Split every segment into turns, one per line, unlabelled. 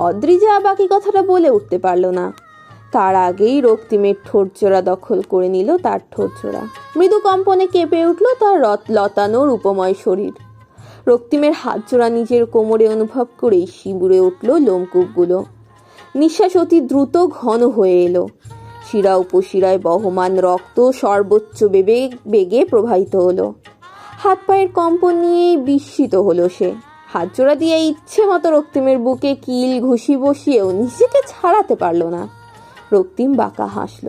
অদ্রিজা বাকি কথাটা বলে উঠতে পারল না। তার আগেই রক্তিমের ঠোঁটজোড়া দখল করে নিল তার ঠোঁটজোড়া। মৃদু কম্পনে কেঁপে উঠল তার লতানো রূপময় শরীর। রক্তিমের হাতজোড়া নিজের কোমরে অনুভব করেই শিবুরে উঠল লোমকূপগুলো। নিঃশ্বাস অতি দ্রুত ঘন হয়ে এলো। শিরা উপশিরায় বহমান রক্ত সর্বোচ্চ বেগে প্রবাহিত হলো। হাত পায়ের কম্পন নিয়ে বিস্মিত হলো সে। হাতজোড়া দিয়ে ইচ্ছে মতো রক্তিমের বুকে কিল ঘুষি বসিয়েও নিজেকে ছাড়াতে পারল না। রক্তিম বাঁকা হাসল।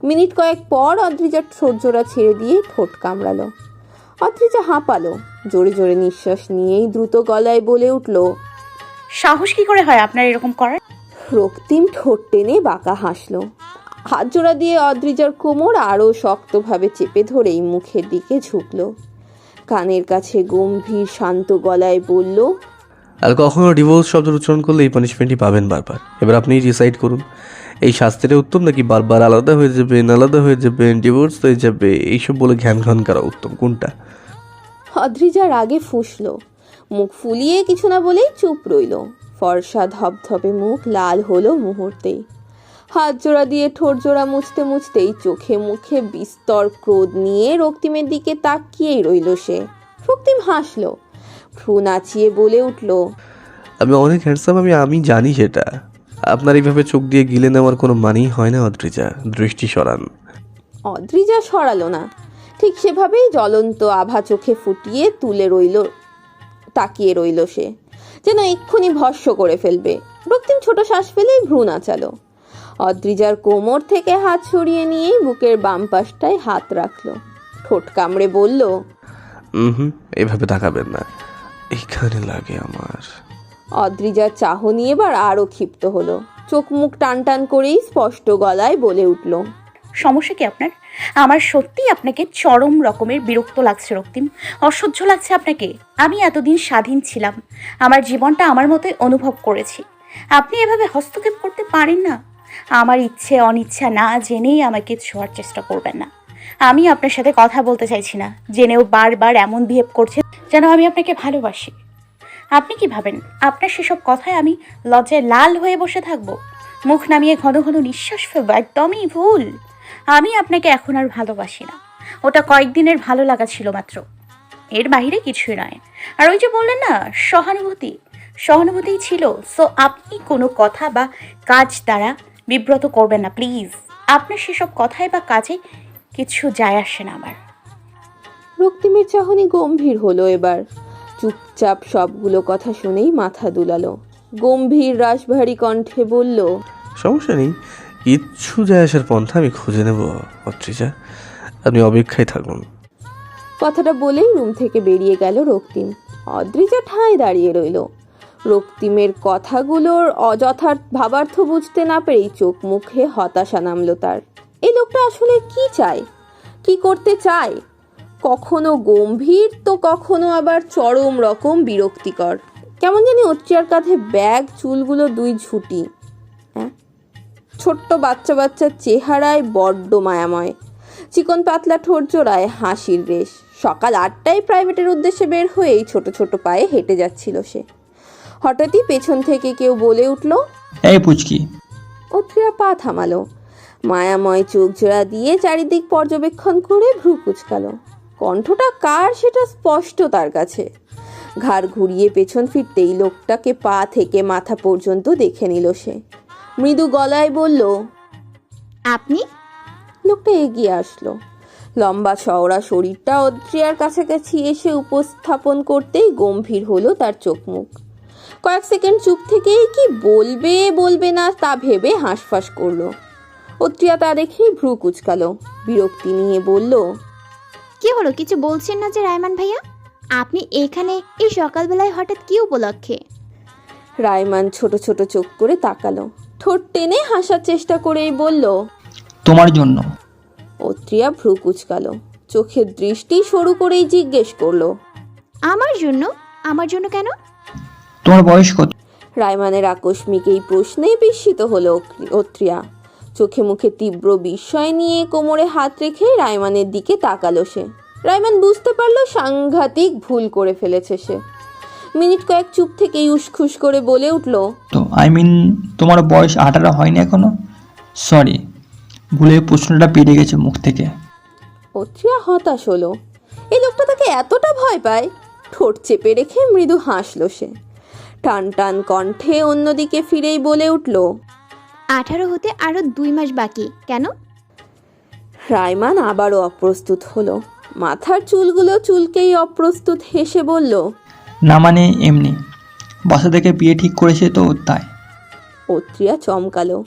মিনিট কয়েক পর অদ্রিজার ঠোঁটজোড়া ছেড়ে দিয়ে ঠোঁট কামড়ালো। অদ্রিজা হাঁপালো। জোরে জোরে নিঃশ্বাস নিয়েই দ্রুত গলায় বলে উঠল,
সাহস কি করে হয় আপনার এরকম করার?
রক্তিম ঠোঁট টেনে বাঁকা হাসল। হাতজোড়া দিয়ে অদ্রিজার কোমর আরো শক্তভাবে চেপে ধরেই মুখের দিকে ঝুঁকল। কানের কাছে গম্ভীর শান্ত গলায় বলল,
আর কখনো ডিভোর্স শব্দ উচ্চারণ করলে এই পানিশমেন্টই পাবেন বারবার। এবার আপনি ডিসাইড করুন, এই শাস্তিটা উত্তম নাকি বারবার আলাদা হয়ে যাবেন, ডিভোর্স হয়ে যাবে এইসব বলে ঘ্যান ঘ্যান করা উত্তম? কোনটা?
অদ্রিজার আগে ফুঁসল। মুখ ফুলিয়ে কিছু না বলেই চুপ রইল। ফর্সা ধপধপে মুখ লাল হলো মুহূর্তেই। হাত জোড়া দিয়ে ঠোঁট জোড়া মুছতে মুছতেই চোখে মুখে বিস্তর ক্রোধ নিয়ে রক্তিমের দিকে তাকিয়েই রইল সে। রক্তিম হাসল, ভ্রু নাচিয়ে বলে উঠল,
আমি অনেক হ্যান্ডসাম, আমি জানি সেটা। আপনার এইভাবে চোখ দিয়ে গিলে নেওয়ার কোনো মানেই হয় না অদ্রিজা। দৃষ্টি সরান।
অদ্রিজা সরালো না। ঠিক সেভাবেই জ্বলন্ত আভা চোখে ফুটিয়ে তাকিয়ে রইল সে, যেন এক্ষুনি ভস্ম করে ফেলবে। রক্তিম ছোট শ্বাস ফেলেই ভ্রু নাচালো। অদ্রিজার কোমর থেকে হাত সরিয়ে নিয়েই বুকের বাম পাশটায় হাত রাখলো। ঠোঁট কামড়ে বলল,
এভাবে তাকাবেন না, এইখানে লাগে আমার।
অদ্রিজার চাহনি এবার আরো ক্ষিপ্ত হলো। চোখ মুখ টান টান করেই স্পষ্ট গলায় বলে উঠল,
সমস্যা কি আপনার? আমার সত্যি আপনাকে চরম রকমের বিরক্ত লাগছে রক্তিম, অসহ্য লাগছে আপনাকে। আমি এতদিন স্বাধীন ছিলাম, আমার জীবনটা আমার মতোই অনুভব করেছি। আপনি এভাবে হস্তক্ষেপ করতে পারেন না। আমার ইচ্ছে অনিচ্ছা না জেনেই আমাকে ছোঁয়ার চেষ্টা করবেন না। আমি আপনার সাথে কথা বলতে চাইছি না, জেনেও বারবার এমন বিহেভ করছেন যেন আমি আপনাকে ভালোবাসি। আপনি কি ভাবেন আপনার সেসব কথায় আমি লজ্জায় লাল হয়ে বসে থাকবো, মুখ নামিয়ে ঘন ঘন নিঃশ্বাস ফেলবো? একদমই ভুল। আমি আপনাকে এখন আর ভালোবাসি না। ওটা কয়েকদিনের ভালো লাগা ছিল মাত্র, এর বাইরে কিছুই নয়। আর ওই যে বললেন না সহানুভূতিই ছিল। সো আপনি কোনো কথা বা কাজ দ্বারা বিব্রত করবেন না প্লিজ। আপনার সেসব কথায় বা কাজে কিছু যায় আসে না আমার।
রক্তিমের চাহনি গম্ভীর হলো এবার। চুপচাপ সবগুলো কথা শুনেই মাথা দুলালো। গম্ভীর রাশভারী কণ্ঠে বলল,
সমস্যা নেই, কিচ্ছু যায় আসার পন্থা আমি খুঁজে নেব অদ্রিজা, আপনি অপেক্ষায় থাকুন।
কথাটা বলেই রুম থেকে বেরিয়ে গেল রক্তিম। অদ্রিজা ঠাঁই দাঁড়িয়ে রইল। রক্তিমের কথাগুলোর অযথার্থ ভাবার্থ বুঝতে না পেরেই চোখ মুখে হতাশা নামলো তার। এই লোকটা আসলে কি চায়, কি করতে চায়? কখনো গম্ভীর তো কখনো আবার চরম রকম বিরক্তিকর। কেমন জানি অত্রিয়ার কাঁধে ব্যাগ, চুলগুলো দুই ঝুঁটি, ছোট্ট বাচ্চা বাচ্চার চেহারায় বড্ড মায়াময়। চিকন পাতলা ঠোঁট জোড়ায় হাসির রেশ। সকাল 8টায় প্রাইভেটের উদ্দেশ্যে বের হয়েই ছোট ছোট পায়ে হেঁটে যাচ্ছিল সে। হঠাৎই পেছন থেকে কেউ বলে উঠল,
এই পুচকি।
অত্রিয়া পা থামালো। মায়াময় চোখ জোড়া দিয়ে চারিদিক পর্যবেক্ষণ করে ভ্রু কুঁচকালো। কণ্ঠটা কার সেটা স্পষ্ট তার কাছে। ঘাড় ঘুরিয়ে পেছন ফিরতেই লোকটাকে পা থেকে মাথা পর্যন্ত দেখে নিল সে। মৃদু গলায় বলল,
আপনি?
লোকটা এগিয়ে আসলো। লম্বা চওড়া শরীরটা অদ্রিয়ার কাছাকাছি এসে উপস্থাপন করতেই গম্ভীর হলো তার চোখ মুখ। কয়েক সেকেন্ড চুপ থেকেই কি বলবে না তা ভেবে হাঁসফাঁস করলো। অদ্রিয়া তা দেখেই ভ্রু কুঁচকালো। বিরক্তি নিয়ে বলল,
কি হলো, কিছু বলছেন না যে রায়মান ভাইয়া? আপনি এখানে এই সকালবেলায় হঠাৎ কি উপলক্ষে?
রায়মান ছোট ছোট চোখ করে তাকালো। ঠোঁট টেনে হাসার চেষ্টা করেই বলল,
তোমার জন্য।
অত্রিয়া ভ্রু কুঁচকালো। চোখের দৃষ্টি সরু করেই জিজ্ঞেস করলো,
আমার জন্য? আমার জন্য কেন?
তোমার বয়স কত?
রায়মানের আকস্মিক এই প্রশ্নে বিস্মিত হলো অত্রিয়া। চোখে মুখে তীব্র বিস্ময় নিয়ে কোমরে হাত রেখে রায়মানের দিকে তাকালো সে। রাইমান বুঝতে পারলো সাংঘাতিক ভুল করে ফেলেছে সে। মিনিট কয়েক চুপ থেকেই উসখুস করে বলে উঠল,
তো তোমার বয়স 18 হয়নি এখনো? সরি, ভুলে প্রশ্নটা পেরিয়ে গেছে মুখ থেকে।
অত্রিয়া হতাশ হলো। এই লোকটা তাকে এতটা ভয় পায়? ঠোঁট চেপে রেখে মৃদু হাসল সে। টান টান কণ্ঠে অন্যদিকে ফিরেই বলে উঠল,
18 হতে আরো 2 মাস বাকি, কেন?
রাইমান আবারও অপ্রস্তুত হলো। মাথার চুলগুলো চুলকেই অপ্রস্তুত হেসে বলল,
না মানে এমনি, বাসা থেকে বিয়ে ঠিক করেছে তো তাই।
অত্রিয়া চমকালো।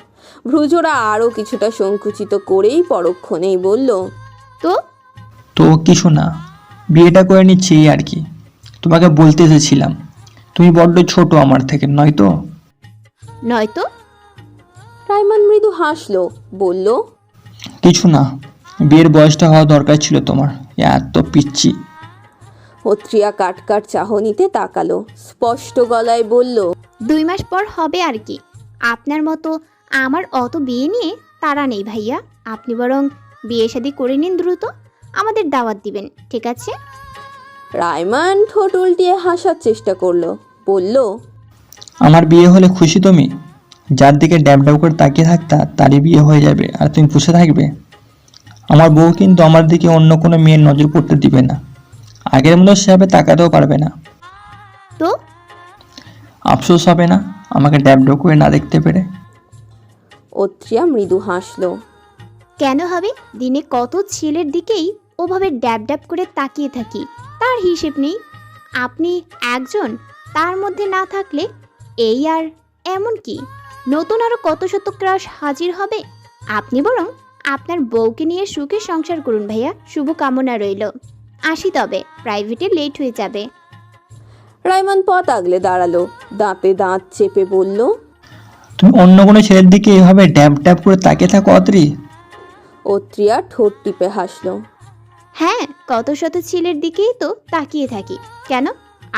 ভ্রুজোড়া আরও কিছুটা সংকুচিত করেই পরক্ষণেই বলল,
তো
তো কিছু না, বিয়েটা করে নিচ্ছি এই আর কি। তোমাকে বলতে এসেছিলাম, তুমি বড্ড ছোট আমার থেকে, নয়তো?
নয়তো?
রাইমান মৃদু হাসলো, বলল,
কিছু না, বিয়ের বয়সটা হওয়া দরকার ছিল তোমার, এত পিচ্ছি।
অত্রিয়া কাটকাট চাহনিতে তাকালো, স্পষ্ট গলায় বলল,
2 মাস পর হবে আর কি। আপনার মতো আমার অত বিয়ে নিয়ে তাড়া নেই ভাইয়া। আপনি বরং বিয়ে শাদী করে নিন দ্রুত, আমাদের দাওয়াত দিবেন, ঠিক আছে?
রাইমান ঠোঁট উল্টিয়ে হাসার চেষ্টা করলো, বলল,
আমার বিয়ে হলে খুশি তুমি? যার দিকে ড্যাব ড্যাব করে তাকিয়ে থাকতা তারই বিয়ে হয়ে যাবে আর তুমি বসে থাকবে? আমার বউ কিন্তু আমার দিকে অন্য কোনো মেয়ের নজর পড়তে দিবে না, আগের মতো সেভাবে তাকাতেও পারবে না।
তো
আফসোস হবে না আমাকে ড্যাব ড্যাব করে না দেখতে পেরে?
অত্রিয়া মৃদু হাসলো।
কেন হবে? দিনে কত ছেলের দিকেই ওভাবে ড্যাব ড্যাব করে তাকিয়ে থাকি, তার হিসেব নেই। আপনি একজন, তার মধ্যে না থাকলে এই আর এমন কি নতুন আরো কত শত ক্রাশ হাজির হবে। আপনি বরং আপনার বউকে নিয়ে সুখে সংসার করুন ভাইয়া, শুভ কামনা রইল। আসি তবে, প্রাইভেটে লেট হয়ে যাবে।
রাইমান পথ আগলে দাঁড়ালো, দাঁতে দাঁত চেপে বলল,
তুমি অন্য কোনো ছেলের দিকে এভাবে ড্যাব ড্যাব করে তাকিয়ে থাকো অত্রি?
অত্রিয়া ঠোঁট টিপে হাসলো।
হ্যাঁ, কত শত ছেলের দিকেই তো তাকিয়ে থাকি। কেন,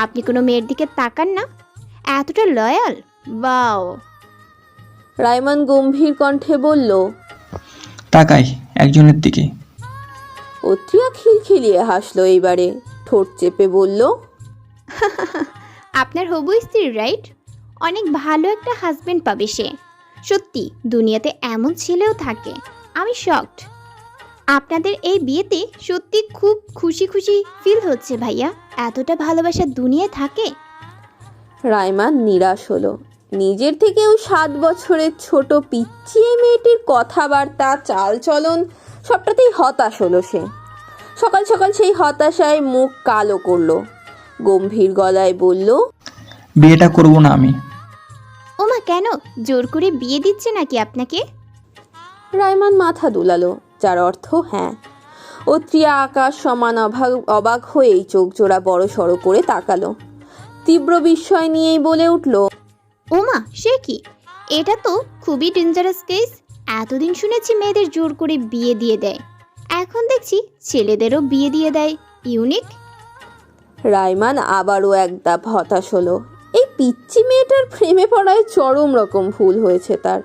আপনি কোনো মেয়ের দিকে তাকান না? এতটা লয়াল? বাও।
রাইমান গম্ভীর কণ্ঠে বলল।
তাকাই একজনের দিকে।
অত্রিয়া খিলখিলিয়ে হাসলো এইবারে, ঠোঁট চেপে বলল,
আপনার হবু স্ত্রী, রাইট? অনেক ভালো একটা হাজবেন্ড পাবে সে। সত্যি দুনিয়াতে এমন ছেলেও থাকে। আমি শকড। আপনাদের এই বিয়েতে সত্যি খুব খুশি খুশি ফিল হচ্ছে ভাইয়া। এতটা ভালোবাসা দুনিয়ায় থাকে?
রাইমান নিরাশ হলো। নিজের থেকেও 7 বছরের ছোট পিচ্চি এই মেয়েটির কথাবার্তা, চালচলন সবটাতেই হতাশ হলো সে। সকাল সকাল সেই হতাশায় মুখ কালো করলো, গম্ভীর গলায় বলল,
বিয়েটা করবো না আমি।
ওমা, কেন? জোর করে বিয়ে দিচ্ছে নাকি আপনাকে?
রাইমান মাথা দুলালো, যার অর্থ হ্যাঁ। অত্রিয়া আকাশ সমান অবাক হয়েই চোখ জোড়া বড় সড়ো করে তাকালো। তীব্র বিস্ময় নিয়েই বলে উঠল,
ওমা, সে কি? এটা তো খুবই ডেঞ্জারাস কেস। এতদিন শুনেছি মেয়েদের জোর করে বিয়ে দিয়ে দেয়, এখন দেখছি ছেলেদেরও বিয়ে দিয়ে দেয়। ইউনিক।
রাইমান আবারও একদাপ হতাশ হলো। এই পিচ্চি মেয়েটার প্রেমে পড়ায় চরম রকম ভুল হয়েছে তার।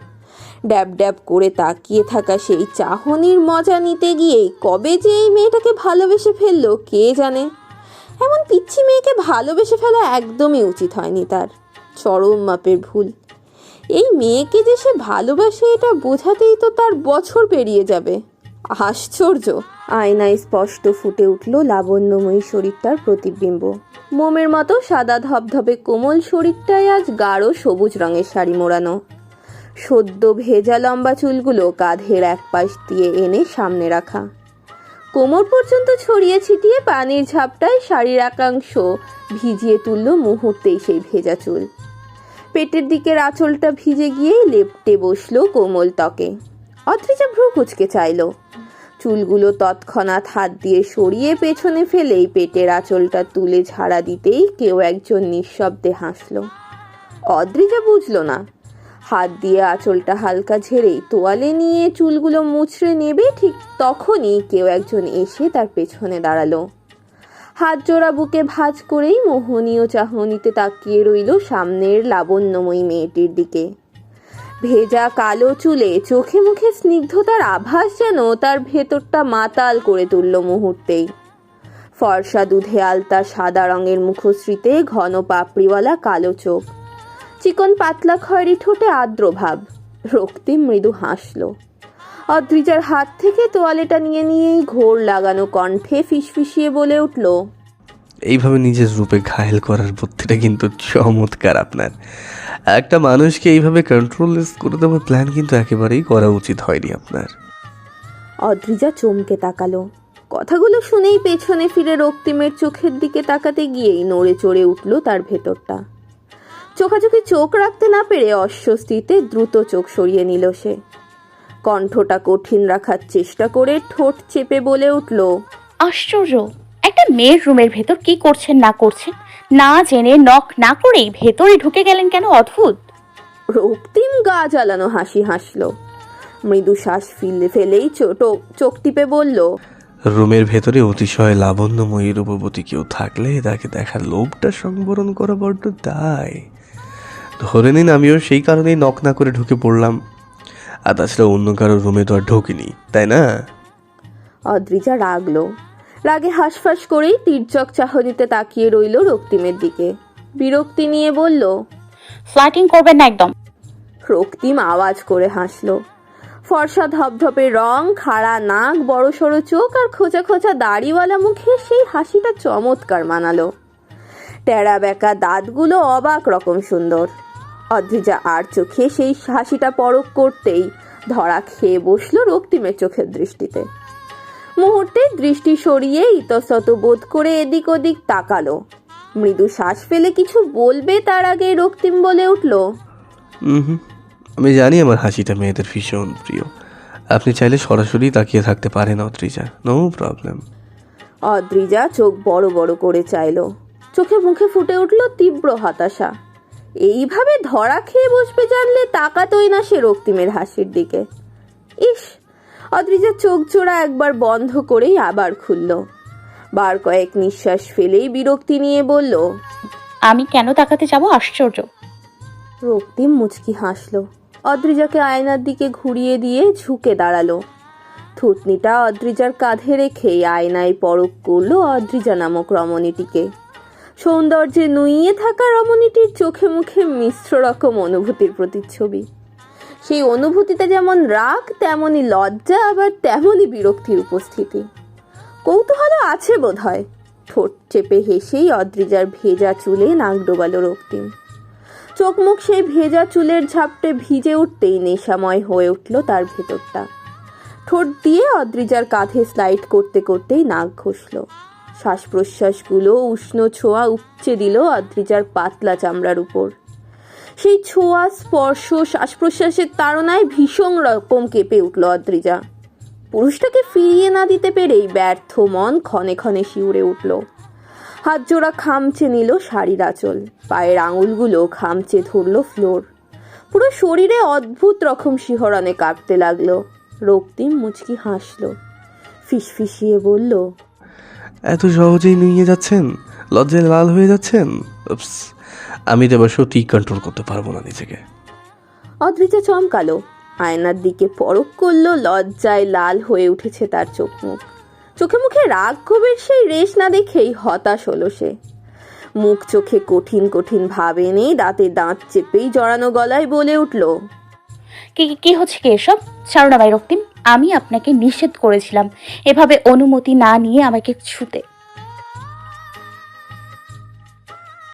ড্যাব ড্যাব করে তাকিয়ে থাকা সেই চাহনির মজা নিতে গিয়েই কবে যে এই মেয়েটাকে ভালোবেসে ফেললো কে জানে। এমন পিচ্চি মেয়েকে ভালোবেসে ফেলা একদমই উচিত হয়নি তার, চরম মাপের ভুল। এই মেয়েকে যে সে ভালোবাসে এটা বোঝাতেই তো তার বছর পেরিয়ে যাবে। আশ্চর্য! আয়নায় স্পষ্ট ফুটে উঠল লাবণ্যময়ী শরীরটার প্রতিবিম্ব। মোমের মতো সাদা ধবধবে কোমল শরীরটায় আজ গাঢ় সবুজ রঙের শাড়ি মোড়ানো। সদ্য ভেজা লম্বা চুলগুলো কাঁধের এক পাশ দিয়ে এনে সামনে রাখা, কোমর পর্যন্ত ছড়িয়ে ছিটিয়ে পানির ঝাপটায় শাড়ির একাংশ ভিজিয়ে তুলল মুহূর্তেই সেই ভেজা চুল। পেটের দিকের আঁচলটা ভিজে গিয়েই লেপটে বসলো কোমল ত্বকে। অদ্রিজা ভ্রু কুঁচকে চাইল। চুলগুলো তৎক্ষণাৎ হাত দিয়ে সরিয়ে পেছনে ফেলেই পেটের আঁচলটা তুলে ঝাড়া দিতেই কেউ একজন নিঃশব্দে হাসল। অদ্রিজা বুঝল না। হাত দিয়ে আঁচলটা হালকা ঝেড়েই তোয়ালে নিয়ে চুলগুলো মুছড়ে নেবে, ঠিক তখনই কেউ একজন এসে তার পেছনে দাঁড়ালো। হাত জোড়া বুকে ভাঁজ করেই মোহনীয় চাহনিতে তাকিয়ে রইল সামনের লাবণ্যময়ী মেয়েটির দিকে। ভেজা কালো চুলে চোখে মুখে স্নিগ্ধতার আভাস যেন তার ভেতরটা মাতাল করে তুলল মুহূর্তেই। ফর্সা দুধে আলতা সাদা রঙের মুখশ্রীতে ঘন পাপড়িওয়ালা কালো চোখ, চিকন পাতলা খয়েরি ঠোঁটে আর্দ্র ভাব। রক্তিম মৃদু হাসল। অদ্রিজার হাত থেকে তোয়ালেটা নিয়েই ঘোর লাগানো কণ্ঠে ফিসফিসিয়ে বলে উঠল,
এইভাবে নিজের রূপে ঘায়েল করার বুদ্ধিটা কিন্তু চমৎকার আপনার। একটা মানুষকে এইভাবে কন্ট্রোললেস করে দেওয়ার প্ল্যান কিন্তু একেবারেই করা উচিত হয়নি আপনার।
অদ্রিজা চমকে তাকালো। কথাগুলো শুনেই পেছনে ফিরে রক্তিমের চোখের দিকে তাকাতে গিয়েই নড়ে চড়ে উঠল তার ভেতরটা। চোখাচোখে চোখ রাখতে না পেরে অস্বস্তিতে দ্রুত চোখ সরিয়ে নিল সে। কণ্ঠটা কঠিন রাখার চেষ্টা করে ঠোঁট চেপে বলে উঠল,
আশ্চর্য, একটা মেয়ের রুমের ভেতর কি করছেন না করছেন না জেনে নক না করেই ভেতরে ঢুকে গেলেন কেন? অদ্ভুত।
রক্তিম গা জ্বালানো হাসি হাসল। মৃদু শ্বাস ফেলেই চোখ টিপে বলল,
রুমের ভেতরে অতিশয় লাবণ্যময়ী রূপবতী কেউ থাকলে তাকে দেখার লোভটা সংবরণ করা বড্ড দায়। ধরে নিন আমিও সেই কারণেই নক না করে ঢুকে পড়লাম। আর তাছাড়া অন্য কারো রুমে তো আর ঢুকিনি, তাই না?
অদ্রিজা রাগে হাঁসফাঁস করেই তির্যক চাহনিতে তাকিয়ে রইল রক্তিমের দিকে। বিরক্তি নিয়ে বলল,
ফ্লার্টিং করবেন না একদম।
রক্তিম আওয়াজ করে হাসল। ফর্সা ধপধপে রং, খাড়া নাক, বড় সড়ো চোখ আর খোঁচা খোঁচা দাড়িওয়ালা মুখে সেই হাসিটা চমৎকার মানালো। টেরা বেঁকা দাঁতগুলো অবাক রকম সুন্দর। অদ্রিজা আর চোখে সেই হাসিটা পরখ করতেই ধরা খেয়ে বসলো রক্তিমের চোখের দৃষ্টিতে। মুহূর্তে দৃষ্টি সরিয়ে ইতস্তত বোধ করে এদিক ওদিক তাকালো। মৃদু শ্বাস ফেলে কিছু বলবে তার আগে রক্তিম বলে উঠল,
আমি জানি আমার হাসিটা মেয়েদের ভীষণ প্রিয়। আপনি চাইলে সরাসরি তাকিয়ে থাকতে পারেন অদ্রিজা, নো প্রবলেম।
অদ্রিজা চোখ বড় বড় করে চাইল। চোখে মুখে ফুটে উঠল তীব্র হতাশা। এইভাবে ধরা খেয়ে বসবে জানলে তাকাতই না সে রক্তিমের হাসির দিকে। ইস! অদ্রিজা চোখ জোড়া একবার বন্ধ করেই আবার খুলল। বার কয়েক নিঃশ্বাস ফেলেই বিরক্তি নিয়ে বলল,
আমি কেন তাকাতে যাব? আশ্চর্য।
রক্তিম মুচকি হাসল। অদ্রিজাকে আয়নার দিকে ঘুরিয়ে দিয়ে ঝুঁকে দাঁড়ালো। থুতনিটা অদ্রিজার কাঁধে রেখেই আয়নায় পরখ করলো অদ্রিজা নামক রমণীটিকে। সৌন্দর্যে নুইয়ে থাকা রমণীটির চোখে মুখে মিশ্র রকম অনুভূতির প্রতিচ্ছবি। সেই অনুভূতিতে যেমন রাগ, তেমনই লজ্জা, আবার তেমনই বিরক্তির উপস্থিতি। কৌতূহল আছে বোধ হয়। ঠোঁট চেপে হেসেই অদ্রিজার ভেজা চুলে নাক ডোবালো রক্তিম। চোখ মুখ সেই ভেজা চুলের ঝাপটে ভিজে উঠতেই নেশাময় হয়ে উঠল তার ভেতরটা। ঠোঁট দিয়ে অদ্রিজার কাঁধে স্লাইড করতে করতেই নাক ঘষল। শ্বাস প্রশ্বাসগুলো উষ্ণ ছোঁয়া উপচে দিল অদ্রিজার পাতলা চামড়ার উপর। সেই ছোঁয়া, স্পর্শ, শ্বাস প্রশ্বাসের তাড়নায় ভীষণ রকম কেঁপে উঠল অদ্রিজা। পুরুষটাকে ফিরিয়ে না দিতে পেরেই ব্যর্থ মন ক্ষণে ক্ষণে শিউরে উঠল। হাত জোড়া খামচে নিল শাড়ির আঁচল, পায়ের আঙুলগুলো খামচে ধরল ফ্লোর। পুরো শরীরে অদ্ভুত রকম শিহরণে কাঁপতে লাগলো। রক্তিম মুচকি হাসল, ফিসফিসিয়ে বলল,
এত সহজেই নিয়ে যাচ্ছেন? লজ্জায় লাল হয়ে যাচ্ছেন? উপস, আমি তো এবার সত্যিই কন্ট্রোল করতে পারবো না নিজেকে।
অদ্রিজা চমকালো। আয়নার দিকে পরখ করলো। লজ্জায় লাল হয়ে উঠেছে তার চোখ মুখ। চোখে মুখে রাগ ক্ষোভের সেই রেশ না দেখেই হতাশ হলো সে। মুখ চোখে কঠিন কঠিন ভাব এনে দাঁতে দাঁত চেপেই জড়ানো গলায় বলে উঠল,
কি হচ্ছে কি এসব? ছাড়ো না ভাই রক্তিম, আমি আপনাকে নিষেধ করেছিলাম এভাবে অনুমতি না নিয়ে আমাকে ছুতে।